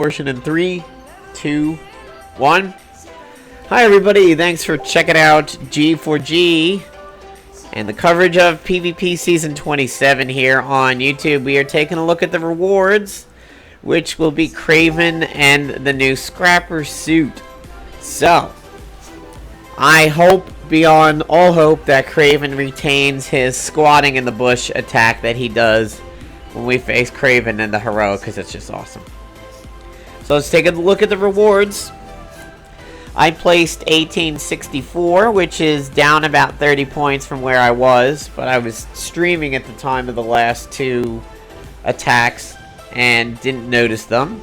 portion in 3, 2, 1. Hi everybody, thanks for checking out G4G and the coverage of PvP Season 27 here on YouTube. We are taking a look at the rewards, which will be Craven and the new Scrapper suit. So, I hope beyond all hope that Craven retains his squatting in the bush attack that he does when we face Craven in the heroic, because it's just awesome. So let's take a look at the rewards. I placed 1864, which is down about 30 points from where I was, but I was streaming at the time of the last two attacks and didn't notice them.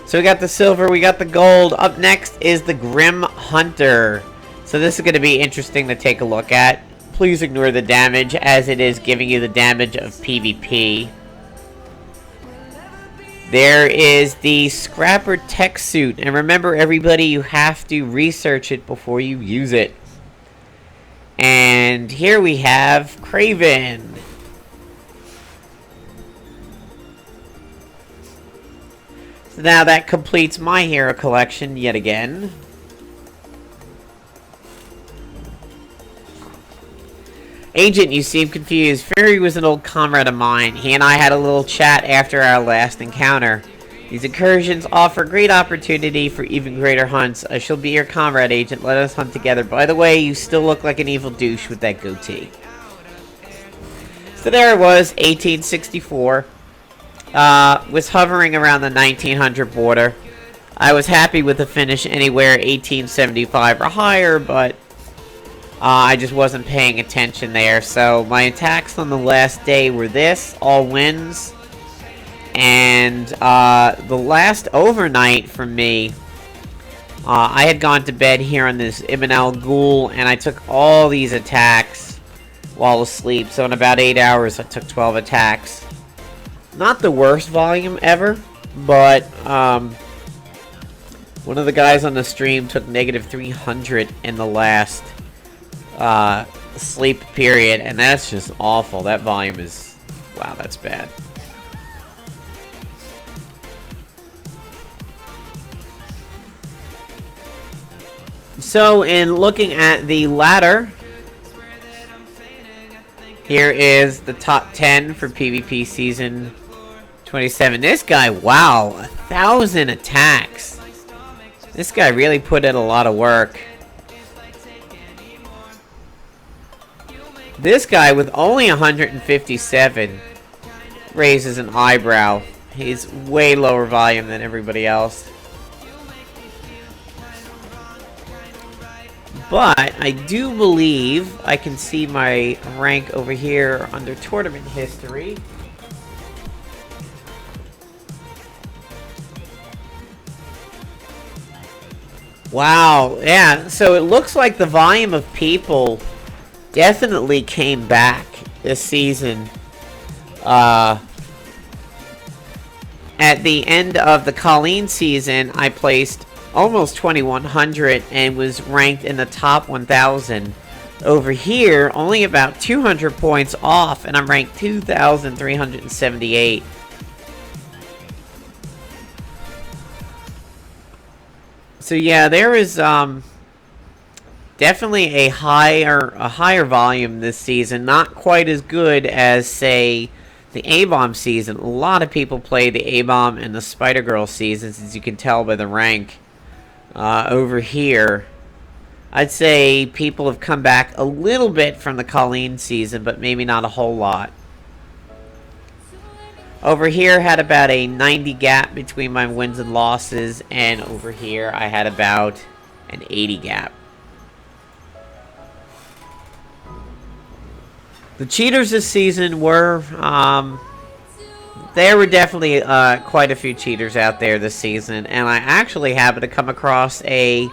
So we got the silver, we got the gold. Up next is the Grimm Hunter. So this is going to be interesting to take a look at. Please ignore the damage, as it is giving you the damage of PvP. There is the Scrapper tech suit, and remember everybody, you have to research it before you use it. And here we have Craven. So now that completes my hero collection yet again. Agent, you seem confused. Fury was an old comrade of mine. He and I had a little chat after our last encounter. These incursions offer great opportunity for even greater hunts. I shall be your comrade, Agent. Let us hunt together. By the way, you still look like an evil douche with that goatee. So there it was, 1864. Was hovering around the 1900 border. I was happy with the finish anywhere 1875 or higher, but I just wasn't paying attention there. So my attacks on the last day were this, all wins. And the last overnight for me, I had gone to bed here on this Ibn al-Ghul, and I took all these attacks while asleep. So in about 8 hours, I took 12 attacks. Not the worst volume ever, but one of the guys on the stream took negative 300 in the last sleep period, and that's just awful. That volume is, wow, that's bad. So in looking at the ladder, here is the top 10 for PvP season 27. This guy, wow, 1,000 attacks. This guy really put in a lot of work. This guy with only 157 raises an eyebrow. He's way lower volume than everybody else. But I do believe I can see my rank over here under tournament history. Wow, yeah, so it looks like the volume of people definitely came back this season. At the end of the Colleen season, I placed almost 2100 and was ranked in the top 1000. Over here, only about 200 points off, and I'm ranked 2378. So yeah, there is definitely a higher volume this season. Not quite as good as, say, the A-Bomb season. A lot of people play the A-Bomb and the Spider-Girl seasons, as you can tell by the rank. Over here, I'd say people have come back a little bit from the Colleen season, but maybe not a whole lot. Over here, had about a 90 gap between my wins and losses, and over here, I had about an 80 gap. The cheaters this season were, there were definitely quite a few cheaters out there this season, and I actually happened to come across a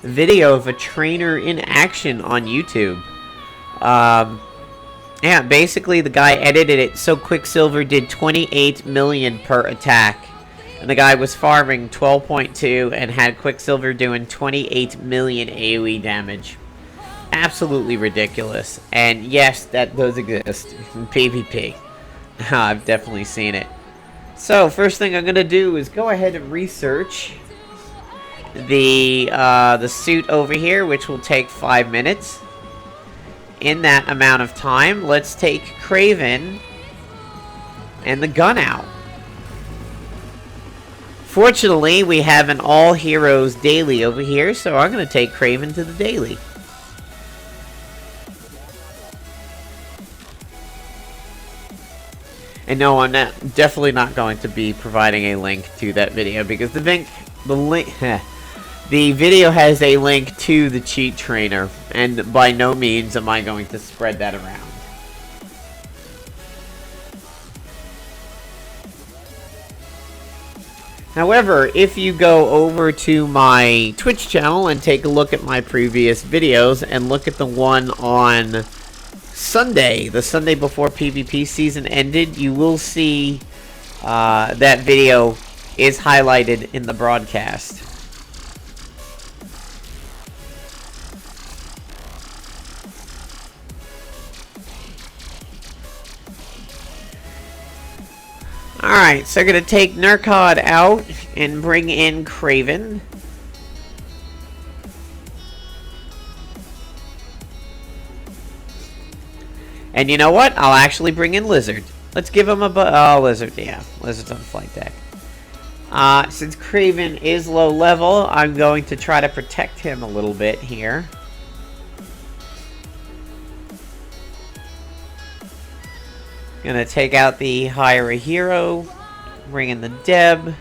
video of a trainer in action on YouTube. Yeah, basically the guy edited it so Quicksilver did 28 million per attack, and the guy was farming 12.2 and had Quicksilver doing 28 million AoE damage. Absolutely ridiculous. And yes, that does exist in PvP. I've definitely seen it. So, first thing I'm going to do is go ahead and research the suit over here, which will take 5 minutes. In that amount of time, let's take Craven and the gun out. Fortunately, we have an all heroes daily over here, so I'm going to take Craven to the daily. And no, I'm definitely not going to be providing a link to that video because the video has a link to the cheat trainer, and by no means am I going to spread that around. However, if you go over to my Twitch channel and take a look at my previous videos and look at the one on Sunday, the Sunday before PvP season ended, you will see that video is highlighted in the broadcast. Alright, so I'm going to take Nurkod out and bring in Craven. And you know what? I'll actually bring in Lizard. Let's give him a Lizard, yeah. Lizard's on the flight deck. Since Craven is low level, I'm going to try to protect him a little bit here. Gonna take out the hire a hero, bring in the Deb.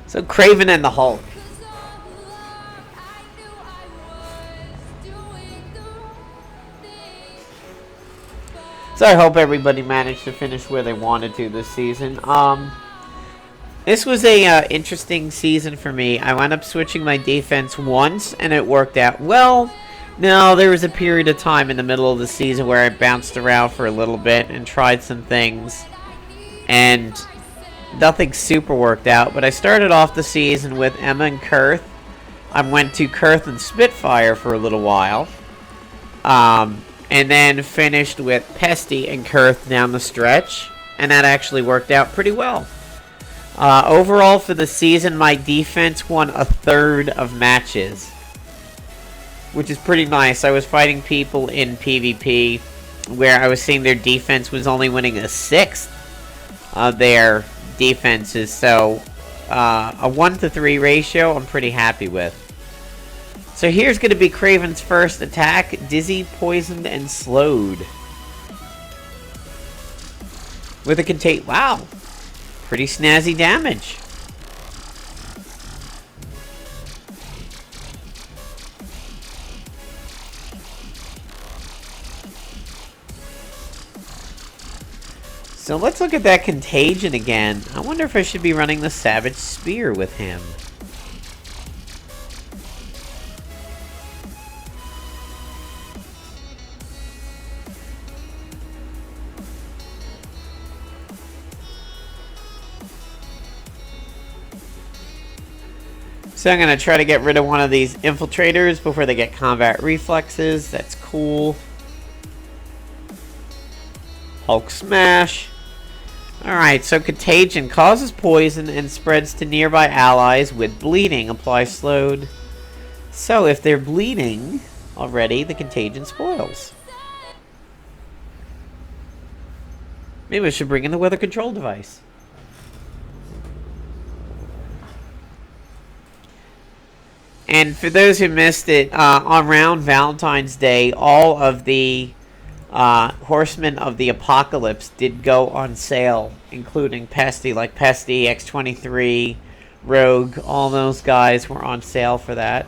So Craven and the Hulk. So I hope everybody managed to finish where they wanted to this season. This was a interesting season for me. I wound up switching my defense once, and it worked out well. No, there was a period of time in the middle of the season where I bounced around for a little bit and tried some things, and nothing super worked out. But I started off the season with Emma and Kuurth. I went to Kuurth and Spitfire for a little while, and then finished with Pesty and Kuurth down the stretch, and that actually worked out pretty well. Overall for the season, my defense won a third of matches, which is pretty nice. I was fighting people in PvP where I was seeing their defense was only winning a sixth of their defenses, so a 1-to-3 ratio I'm pretty happy with. So here's going to be Craven's first attack: Dizzy, Poisoned, and Slowed. With a contain. Wow! Pretty snazzy damage. So let's look at that Contagion again. I wonder if I should be running the Savage Spear with him. So I'm going to try to get rid of one of these infiltrators before they get combat reflexes. That's cool. Hulk Smash. Alright, so Contagion causes poison and spreads to nearby allies with bleeding. Apply slowed. So if they're bleeding already, the Contagion spoils. Maybe I should bring in the weather control device. And for those who missed it, around Valentine's Day, all of the Horsemen of the Apocalypse did go on sale, including Pesty, like Pesty, X-23, Rogue. All those guys were on sale for that.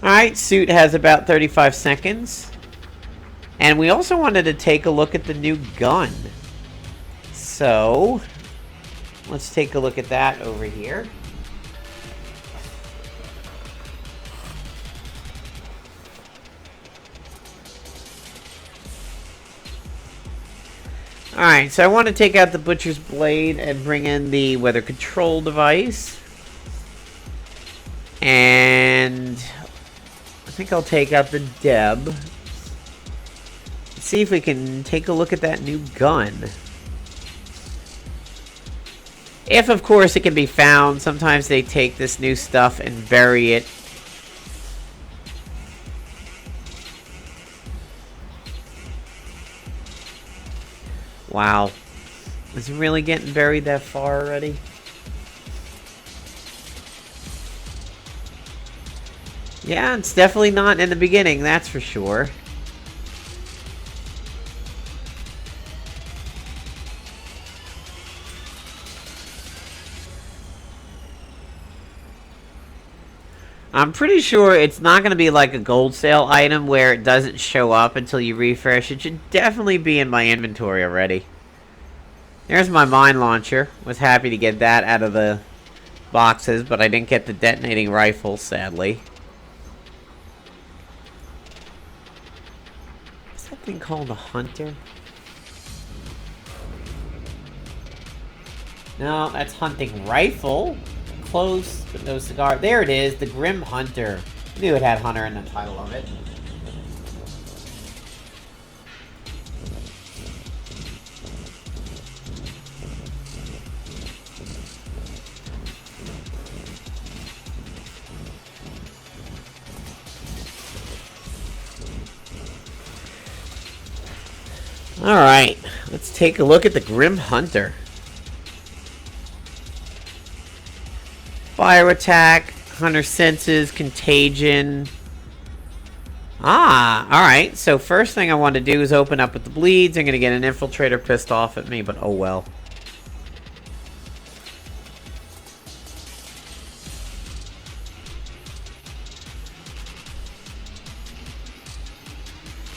Alright, suit has about 35 seconds. And we also wanted to take a look at the new gun. So let's take a look at that over here. Alright, so I want to take out the Butcher's Blade and bring in the weather control device. And I think I'll take out the Deb. Let's see if we can take a look at that new gun. If, of course, it can be found. Sometimes they take this new stuff and bury it. Wow. Is it really getting buried that far already? Yeah, it's definitely not in the beginning, that's for sure. I'm pretty sure it's not going to be like a gold sale item where it doesn't show up until you refresh. It should definitely be in my inventory already. There's my mine launcher. Was happy to get that out of the boxes, but I didn't get the detonating rifle, sadly. Is that thing called a hunter? No, that's hunting rifle. Close, but no cigar. There it is, the Grimm Hunter. I knew it had Hunter in the title of it. Alright, let's take a look at the Grimm Hunter. Fire attack, Hunter senses, contagion. Ah, alright. So first thing I want to do is open up with the bleeds. I'm going to get an infiltrator pissed off at me, but oh well.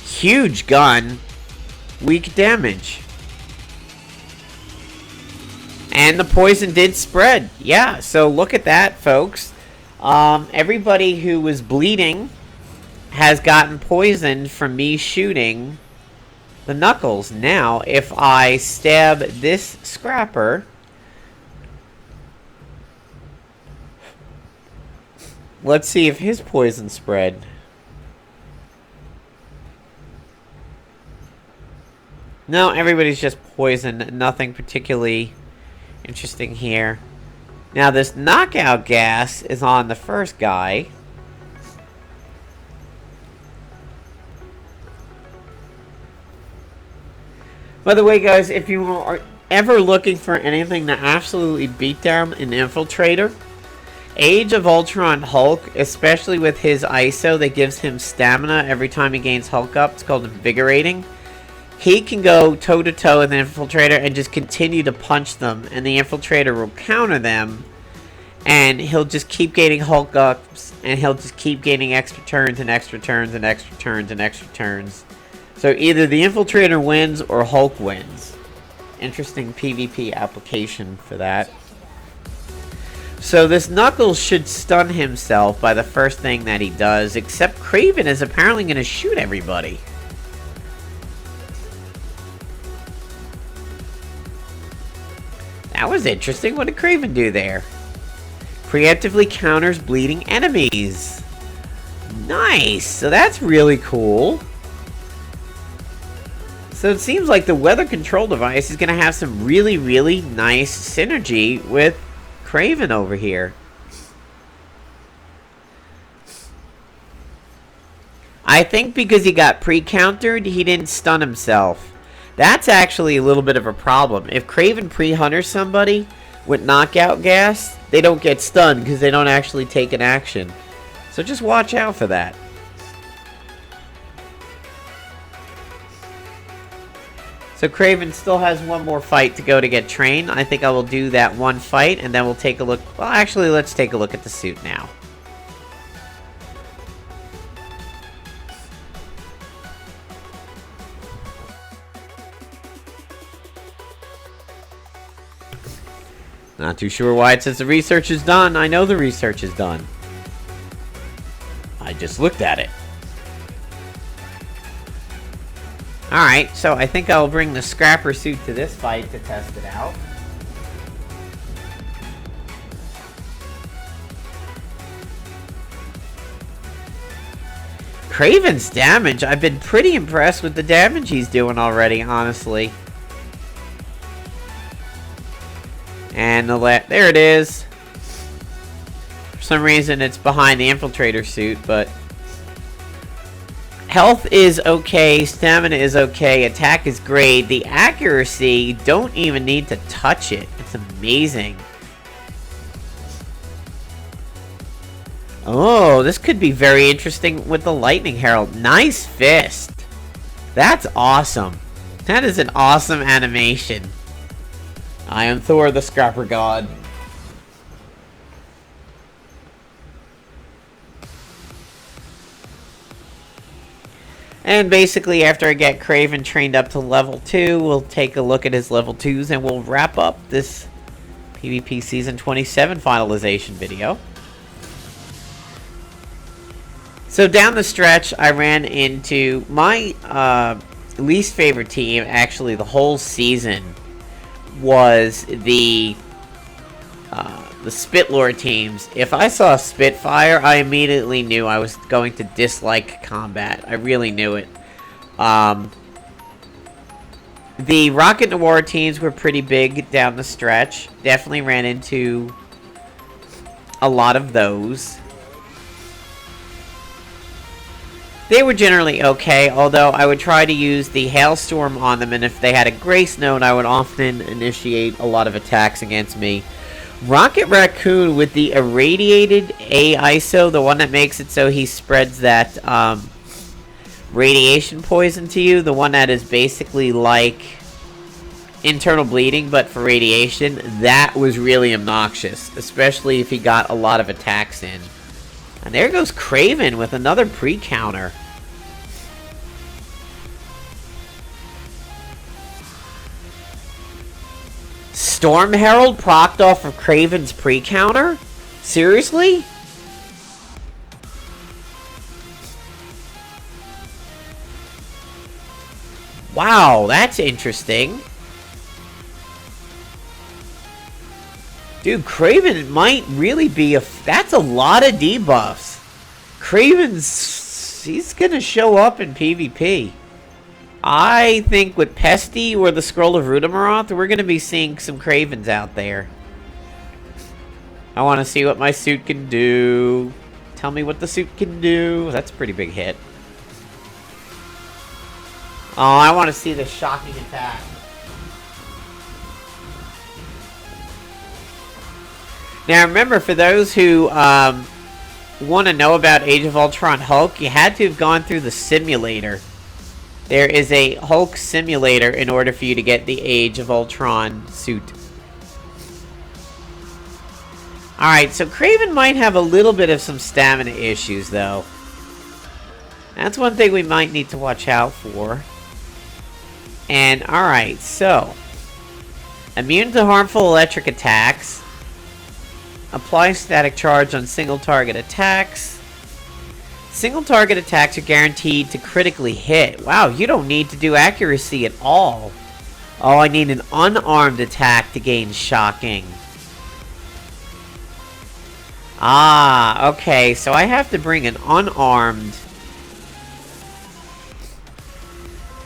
Huge gun. Weak damage. And the poison did spread. Yeah, so look at that, folks. Everybody who was bleeding has gotten poisoned from me shooting the knuckles. Now, if I stab this scrapper, let's see if his poison spread. No, everybody's just poisoned. Nothing particularly interesting here. Now this knockout gas is on the first guy. By the way, guys, if you are ever looking for anything to absolutely beat down an infiltrator, Age of Ultron Hulk, especially with his ISO that gives him stamina every time he gains Hulk up, it's called Invigorating. He can go toe-to-toe with an infiltrator and just continue to punch them, and the infiltrator will counter them, and he'll just keep gaining Hulk ups, and he'll just keep gaining extra turns and extra turns and extra turns and extra turns. So either the infiltrator wins or Hulk wins. Interesting PvP application for that. So this Knuckles should stun himself by the first thing that he does, except Craven is apparently going to shoot everybody. That was interesting. What did Craven do there? Preemptively counters bleeding enemies. Nice. So that's really cool. So it seems like the weather control device is going to have some really, really nice synergy with Craven over here. I think because he got pre-countered, he didn't stun himself. That's actually a little bit of a problem. If Craven pre-hunters somebody with knockout gas, they don't get stunned because they don't actually take an action. So just watch out for that. So Craven still has one more fight to go to get trained. I think I will do that one fight and then we'll take a look. Well, actually, let's take a look at the suit now. Not too sure why it says the research is done. I know the research is done. I just looked at it. Alright, so I think I'll bring the Scrapper suit to this fight to test it out. Craven's damage, I've been pretty impressed with the damage he's doing already, honestly. And there it is. For some reason it's behind the Infiltrator suit, but... Health is okay, stamina is okay, attack is great. The accuracy, don't even need to touch it. It's amazing. Oh, this could be very interesting with the Lightning Herald. Nice fist. That's awesome. That is an awesome animation. I am Thor, the Scrapper God. And basically, after I get Craven trained up to level 2, we'll take a look at his level 2s and we'll wrap up this PvP Season 27 finalization video. So down the stretch, I ran into my least favorite team, actually the whole season, was the Spitlore teams. If I saw Spitfire, I immediately knew I was going to dislike combat. I really knew it. The Rocket Noir teams were pretty big down the stretch. Definitely ran into a lot of those. They were generally okay, although I would try to use the Hailstorm on them, and if they had a Grace Note, I would often initiate a lot of attacks against me. Rocket Raccoon with the irradiated A-ISO, the one that makes it so he spreads that radiation poison to you, the one that is basically like internal bleeding but for radiation, that was really obnoxious, especially if he got a lot of attacks in. And there goes Craven with another pre-counter. Storm Herald procced off of Craven's pre-counter? Seriously? Wow, that's interesting. Dude, Craven might really be that's a lot of debuffs. He's gonna show up in PvP. I think with Pesty or the Scroll of Rudamaroth, we're gonna be seeing some Cravens out there. I want to see what my suit can do. Tell me what the suit can do. That's a pretty big hit. Oh, I want to see the shocking attack. Now remember, for those who want to know about Age of Ultron Hulk, you had to have gone through the simulator. There is a Hulk simulator in order for you to get the Age of Ultron suit. Alright, so Craven might have a little bit of some stamina issues, though. That's one thing we might need to watch out for. And, alright, so... immune to harmful electric attacks. Apply static charge on single target attacks. Single target attacks are guaranteed to critically hit. Wow, you don't need to do accuracy at all. Oh, I need an unarmed attack to gain shocking. Ah, okay, so I have to bring an unarmed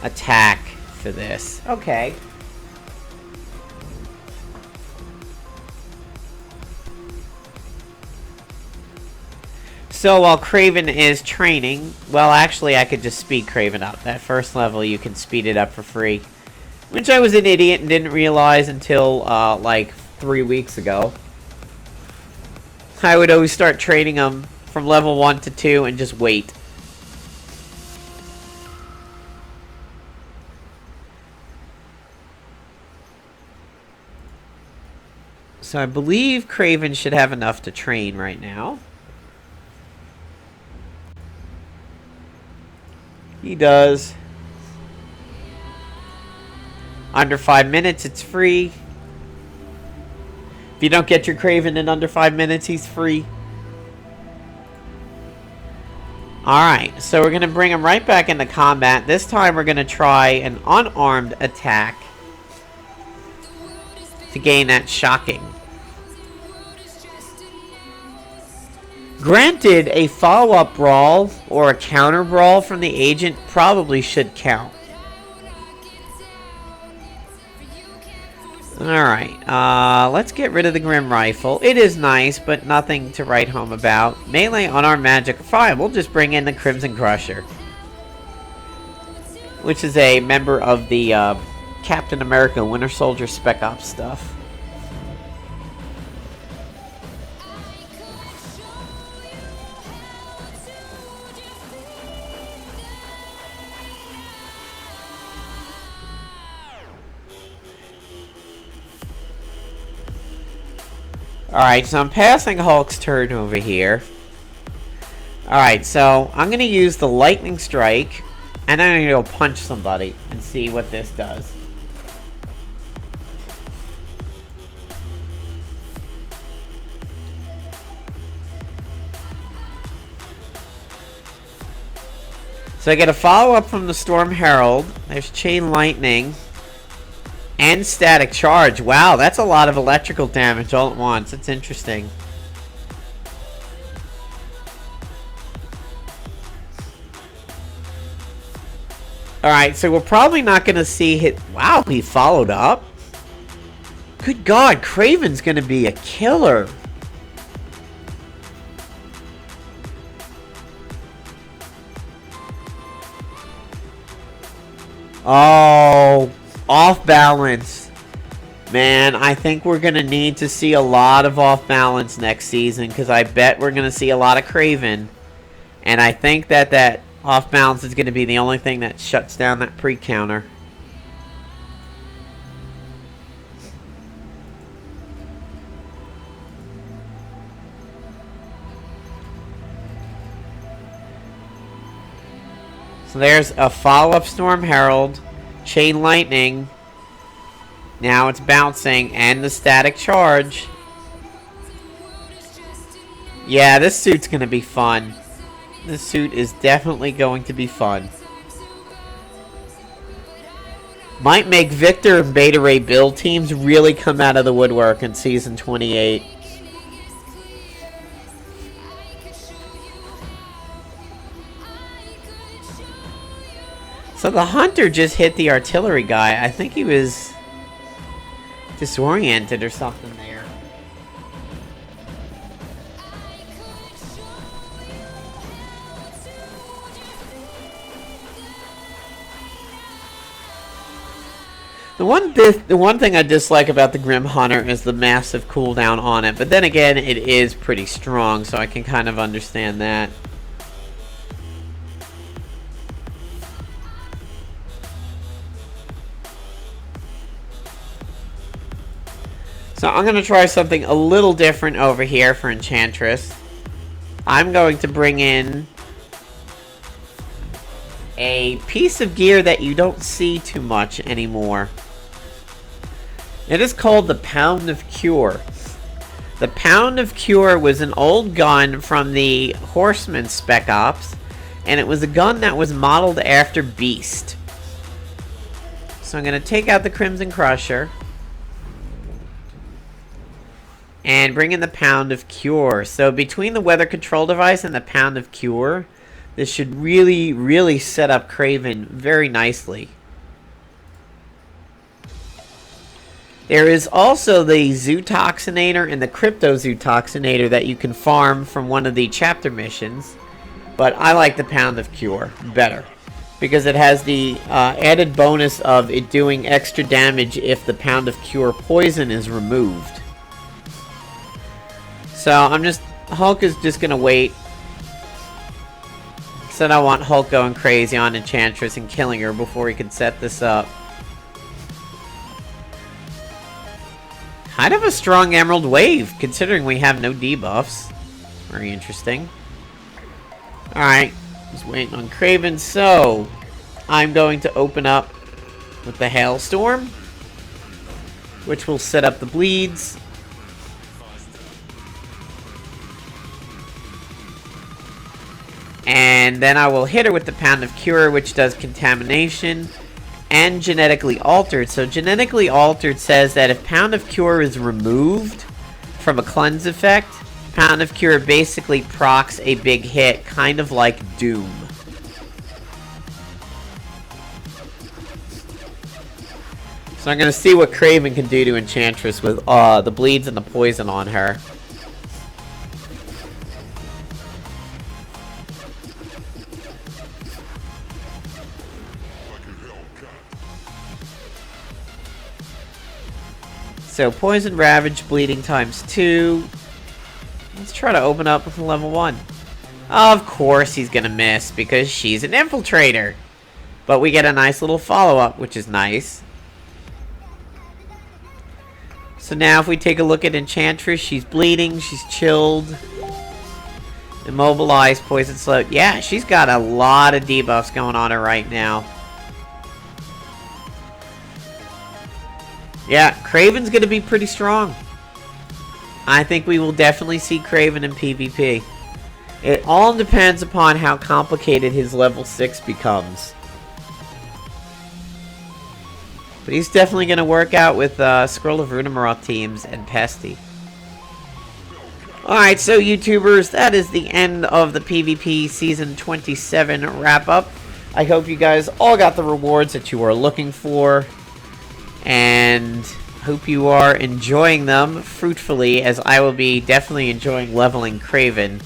attack for this. Okay. So while Craven is training, well, actually I could just speed Craven up. That first level you can speed it up for free. Which I was an idiot and didn't realize until like 3 weeks ago. I would always start training him from level 1 to 2 and just wait. So I believe Craven should have enough to train right now. He does. Under 5 minutes, it's free. If you don't get your Craven in under 5 minutes, he's free. Alright, so we're going to bring him right back into combat. This time we're going to try an unarmed attack to gain that shocking. Granted, a follow-up brawl or a counter brawl from the agent probably should count. Alright, let's get rid of the Grimm rifle. It is nice, but nothing to write home about. Melee, unarmed magic. Fine, we'll just bring in the Crimson Crusher, which is a member of the Captain America Winter Soldier Spec Ops stuff. Alright, so I'm passing Hulk's turn over here. Alright, so I'm going to use the Lightning Strike, and then I'm going to go punch somebody and see what this does. So I get a follow-up from the Storm Herald. There's Chain Lightning. And Static Charge. Wow, that's a lot of electrical damage all at once. It's interesting. Alright, so we're probably not going to see hit. Wow, he followed up. Good God, Craven's going to be a killer. Oh, off balance. Man, I think we're going to need to see a lot of off balance next season, because I bet we're going to see a lot of Craven. And I think that off balance is going to be the only thing that shuts down that pre-counter. So there's a follow-up Storm Herald, Chain Lightning. Now it's bouncing, and the Static Charge. Yeah, this suit's going to be fun. This suit is definitely going to be fun. Might make Victor and Beta Ray build teams really come out of the woodwork in Season 28. So the Hunter just hit the artillery guy. I think he was disoriented or something there. The one thing I dislike about the Grimm Hunter is the massive cooldown on it. But then again, it is pretty strong, so I can kind of understand that. So I'm going to try something a little different over here for Enchantress. I'm going to bring in a piece of gear that you don't see too much anymore. It is called the Pound of Cure. The Pound of Cure was an old gun from the Horseman Spec Ops, and it was a gun that was modeled after Beast. So I'm going to take out the Crimson Crusher and bring in the Pound of Cure. So between the weather control device and the Pound of Cure, this should really, really set up Craven very nicely. There is also the Zootoxinator and the Crypto Zootoxinator that you can farm from one of the chapter missions. But I like the Pound of Cure better, because it has the added bonus of it doing extra damage if the Pound of Cure poison is removed. So Hulk is just going to wait. Said I want Hulk going crazy on Enchantress and killing her before he can set this up. Kind of a strong Emerald Wave, considering we have no debuffs. Very interesting. Alright, just waiting on Craven. So, I'm going to open up with the Hailstorm, which will set up the bleeds. And then I will hit her with the Pound of Cure, which does contamination and genetically altered. So genetically altered says that if Pound of Cure is removed from a cleanse effect, Pound of Cure basically procs a big hit, kind of like Doom. So I'm going to see what Craven can do to Enchantress with the bleeds and the poison on her. So poison, ravage, bleeding times 2. Let's try to open up with a level 1. Of course he's going to miss because she's an infiltrator. But we get a nice little follow-up, which is nice. So now if we take a look at Enchantress, she's bleeding, she's chilled, immobilized, poison slow. Yeah, she's got a lot of debuffs going on her right now. Yeah, Craven's going to be pretty strong. I think we will definitely see Craven in PvP. It all depends upon how complicated his level 6 becomes. But he's definitely going to work out with Scroll of Runemeroth teams and Pesty. Alright, so YouTubers, that is the end of the PvP Season 27 wrap-up. I hope you guys all got the rewards that you were looking for. And hope you are enjoying them fruitfully, as I will be definitely enjoying leveling Craven.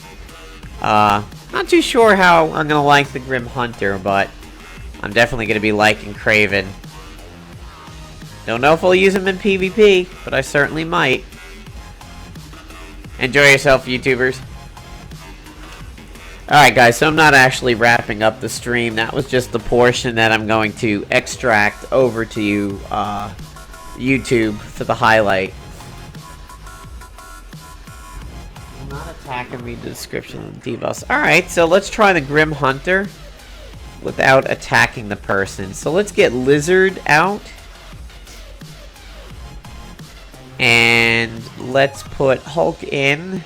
Not too sure how I'm going to like the Grimm Hunter, but I'm definitely going to be liking Craven. Don't know if I'll use him in PvP, but I certainly might. Enjoy yourself, YouTubers. Alright guys, so I'm not actually wrapping up the stream. That was just the portion that I'm going to extract over to you, YouTube, for the highlight. I'm not attacking me, the description of the debuffs. Alright, so let's try the Grimm Hunter without attacking the person. So let's get Lizard out. And let's put Hulk in.